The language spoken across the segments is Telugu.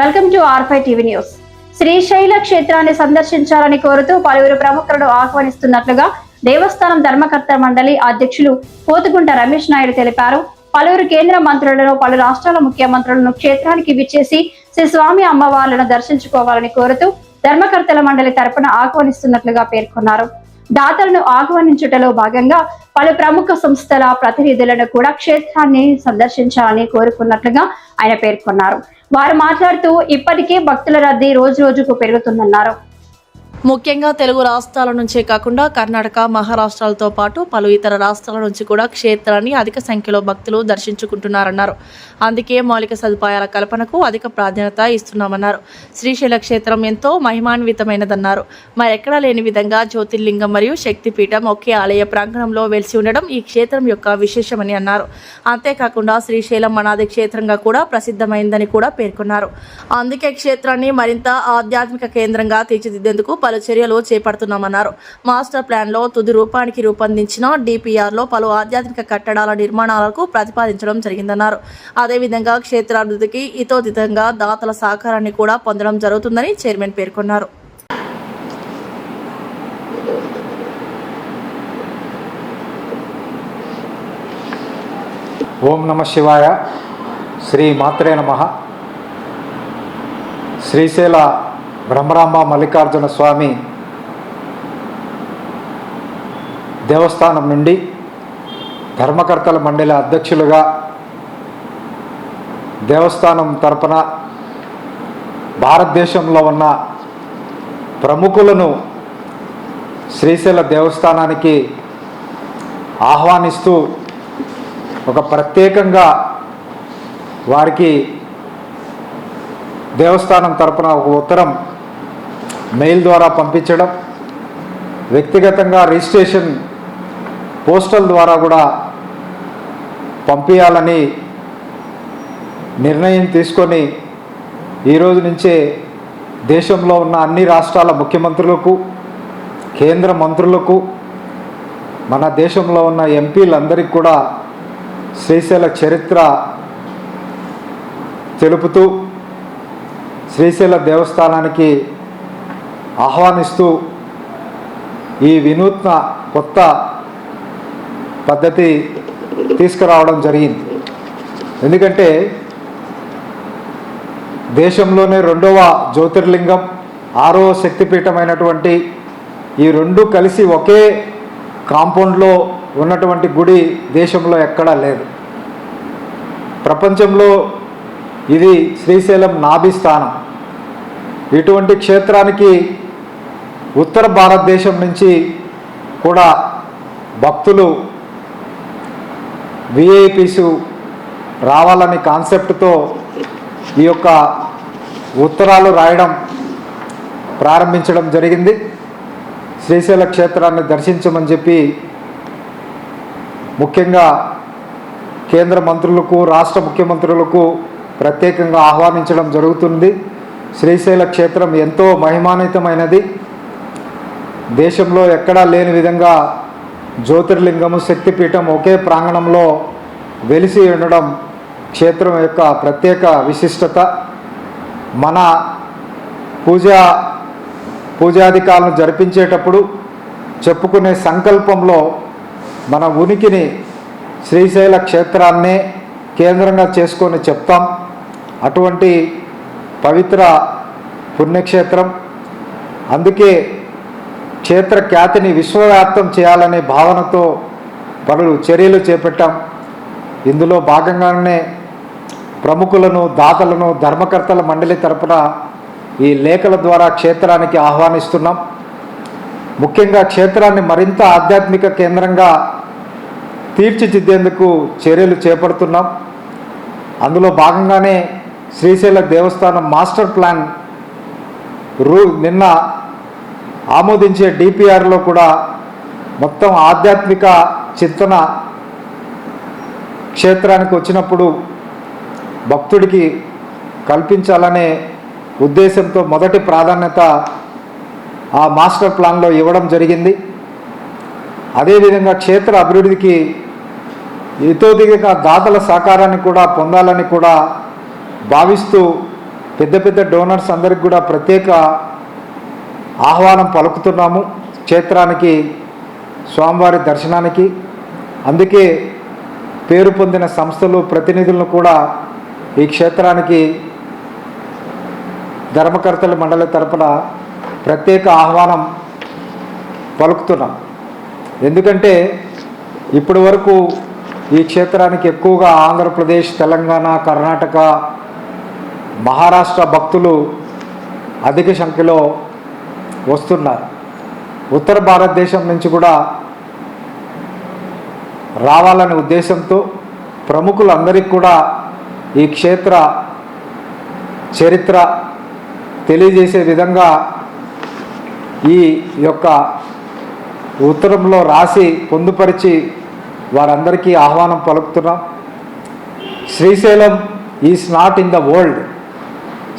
Welcome to R5 TV news. Srisaila క్షేత్రాన్ని సందర్శించాలని కోరుతూ పలువురు ప్రముఖులను ఆహ్వానిస్తున్నట్లుగా దేవస్థానం ధర్మకర్త మండలి అధ్యక్షులు పోతుగుంట రమేష్ నాయుడు తెలిపారు. పలువురు కేంద్ర మంత్రులను, పలు రాష్ట్రాల ముఖ్యమంత్రులను క్షేత్రానికి విచ్చేసి శ్రీ స్వామి అమ్మవార్లను దర్శించుకోవాలని కోరుతూ ధర్మకర్తల మండలి తరపున ఆహ్వానిస్తున్నట్లుగా పేర్కొన్నారు. దాతలను ఆహ్వానించుటలో భాగంగా పలు ప్రముఖ సంస్థల ప్రతినిధులను కూడా క్షేత్రాన్ని సందర్శించాలని కోరుకున్నట్లుగా ఆయన పేర్కొన్నారు. వారు మాట్లాడుతూ ఇప్పటికే భక్తుల రద్దీ రోజు రోజుకు పెరుగుతుందన్నారు. ముఖ్యంగా తెలుగు రాష్ట్రాల నుంచే కాకుండా కర్ణాటక, మహారాష్ట్రాలతో పాటు పలు ఇతర రాష్ట్రాల నుంచి కూడా క్షేత్రాన్ని అధిక సంఖ్యలో భక్తులు దర్శించుకుంటున్నారన్నారు. అందుకే మౌలిక సదుపాయాల కల్పనకు అధిక ప్రాధాన్యత ఇస్తున్నామన్నారు. శ్రీశైల క్షేత్రం ఎంతో మహిమాన్వితమైనదన్నారు. మరెక్కడా లేని విధంగా జ్యోతిర్లింగం మరియు శక్తిపీఠం ఒకే ఆలయ ప్రాంగణంలో వెలిసి ఉండడం ఈ క్షేత్రం యొక్క విశేషమని అన్నారు. అంతేకాకుండా శ్రీశైలం అనాది క్షేత్రంగా కూడా ప్రసిద్ధమైందని కూడా పేర్కొన్నారు. అందుకే క్షేత్రాన్ని మరింత ఆధ్యాత్మిక కేంద్రంగా తీర్చిదిద్దేందుకు పలు చర్యలు చేపడుతున్నామన్నారు. మాస్టర్ ప్లాన్లో తుది రూపానికి రూపొందించిన DPRలో పలు ఆధ్యాత్మిక కట్టడాల నిర్మాణాలకు ప్రతిపాదించడం జరిగిందన్నారు. అదేవిధంగా క్షేత్రాభివృద్ధికి ఇతోదితంగా దాతల సహకారాన్ని కూడా పొందడం జరుగుతుందని చైర్మన్ పేర్కొన్నారు. ఓం నమ శివాయ. శ్రీ మాత్రే నమః. శ్రీశైల బ్రహ్మరాంబ మల్లికార్జున స్వామి దేవస్థానం నుండి ధర్మకర్తల మండలి అధ్యక్షులుగా దేవస్థానం తరపున భారతదేశంలో ఉన్న ప్రముఖులను శ్రీశైల దేవస్థానానికి ఆహ్వానిస్తూ ఒక ప్రత్యేకంగా వారికి దేవస్థానం తరపున ఒక ఉత్తరం మెయిల్ ద్వారా పంపించడం, వ్యక్తిగతంగా రిజిస్ట్రేషన్ పోస్టల్ ద్వారా కూడా పంపించాలని నిర్ణయం తీసుకొని ఈరోజు నుంచే దేశంలో ఉన్న అన్ని రాష్ట్రాల ముఖ్యమంత్రులకు, కేంద్ర మంత్రులకు, మన దేశంలో ఉన్న ఎంపీలందరికీ కూడా శ్రీశైల చరిత్ర తెలుపుతూ శ్రీశైల దేవస్థానానికి ఆహ్వానిస్తూ ఈ వినూత్న కొత్త పద్ధతి తీసుకురావడం జరిగింది. ఎందుకంటే దేశంలోనే 2వ జ్యోతిర్లింగం, 6వ శక్తిపీఠమైనటువంటి ఈ రెండు కలిసి ఒకే కాంపౌండ్లో ఉన్నటువంటి గుడి దేశంలో ఎక్కడా లేదు. ప్రపంచంలో ఇది శ్రీశైలం నాభి స్థానం. ఇటువంటి క్షేత్రానికి ఉత్తర భారతదేశం నుంచి కూడా భక్తులు VIPs రావాలని కాన్సెప్ట్తో ఈ యొక్క ఉత్తరాలు రాయడం ప్రారంభించడం జరిగింది. శ్రీశైల క్షేత్రాన్ని దర్శించమని చెప్పి ముఖ్యంగా కేంద్ర మంత్రులకు, రాష్ట్ర ముఖ్యమంత్రులకు ప్రత్యేకంగా ఆహ్వానించడం జరుగుతుంది. శ్రీశైల క్షేత్రం ఎంతో మహిమాన్వితమైనది. దేశంలో ఎక్కడా లేని విధంగా జ్యోతిర్లింగము, శక్తిపీఠం ఒకే ప్రాంగణంలో వెలిసి ఉండడం క్షేత్రం యొక్క ప్రత్యేక విశిష్టత. మన పూజాధికాలను జరిపించేటప్పుడు చెప్పుకునే సంకల్పంలో మన ఉనికిని శ్రీశైల క్షేత్రాన్నే కేంద్రంగా చేసుకొని చెప్తాం. అటువంటి పవిత్ర పుణ్యక్షేత్రం. అందుకే క్షేత్ర ఖ్యాతిని విశ్వవ్యాప్తం చేయాలనే భావనతో పలు చర్యలు చేపట్టాం. ఇందులో భాగంగానే ప్రముఖులను, దాతలను ధర్మకర్తల మండలి తరపున ఈ లేఖల ద్వారా క్షేత్రానికి ఆహ్వానిస్తున్నాం. ముఖ్యంగా క్షేత్రాన్ని మరింత ఆధ్యాత్మిక కేంద్రంగా తీర్చిదిద్దేందుకు చర్యలు చేపడుతున్నాం. అందులో భాగంగానే శ్రీశైల దేవస్థానం మాస్టర్ ప్లాన్ నిన్న ఆమోదించే DPRలో కూడా మొత్తం ఆధ్యాత్మిక చింతన క్షేత్రానికి వచ్చినప్పుడు భక్తుడికి కల్పించాలనే ఉద్దేశంతో మొదటి ప్రాధాన్యత ఆ మాస్టర్ ప్లాన్లో ఇవ్వడం జరిగింది. అదేవిధంగా క్షేత్ర అభివృద్ధికి ఇతోదిగా దాతల సహకారాన్ని కూడా పొందాలని కూడా భావిస్తూ పెద్ద పెద్ద డోనర్స్ అందరికి కూడా ప్రత్యేక ఆహ్వానం పలుకుతున్నాము క్షేత్రానికి, స్వామివారి దర్శనానికి. అందుకే పేరు పొందిన సంస్థలు, ప్రతినిధులను కూడా ఈ క్షేత్రానికి ధర్మకర్తల మండలి తరపున ప్రత్యేక ఆహ్వానం పలుకుతున్నాం. ఎందుకంటే ఇప్పటి వరకు ఈ క్షేత్రానికి ఎక్కువగా ఆంధ్రప్రదేశ్, తెలంగాణ, కర్ణాటక, మహారాష్ట్ర భక్తులు అధిక సంఖ్యలో వస్తున్నారు. ఉత్తర భారతదేశం నుంచి కూడా రావాలనే ఉద్దేశంతో ప్రముఖులందరికీ కూడా ఈ క్షేత్ర చరిత్ర తెలియజేసే విధంగా ఈ యొక్క ఉత్తరంలో రాసి పొందుపరిచి వారందరికీ ఆహ్వానం పలుకుతున్నాం. Srisailam is not in the world,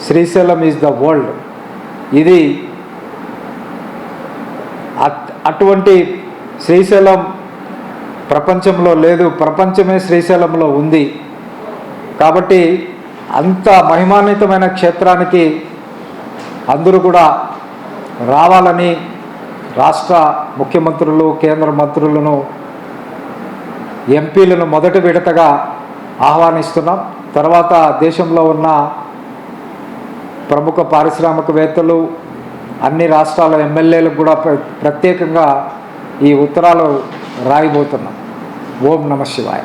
Srisailam is the world. ఇది అటువంటి శ్రీశైలం ప్రపంచంలో లేదు, ప్రపంచమే శ్రీశైలంలో ఉంది. కాబట్టి అంత మహిమాన్వితమైన క్షేత్రానికి అందరూ కూడా రావాలని రాష్ట్ర ముఖ్యమంత్రులు, కేంద్ర మంత్రులను, ఎంపీలను మొదటి విడతగా ఆహ్వానిస్తున్నాం. తర్వాత దేశంలో ఉన్న ప్రముఖ పారిశ్రామికవేత్తలు, అన్ని రాష్ట్రాల ఎమ్మెల్యేలకు కూడా ప్రత్యేకంగా ఈ ఉత్తరాలు రాయబోతున్నాం. ఓం నమః శివాయ.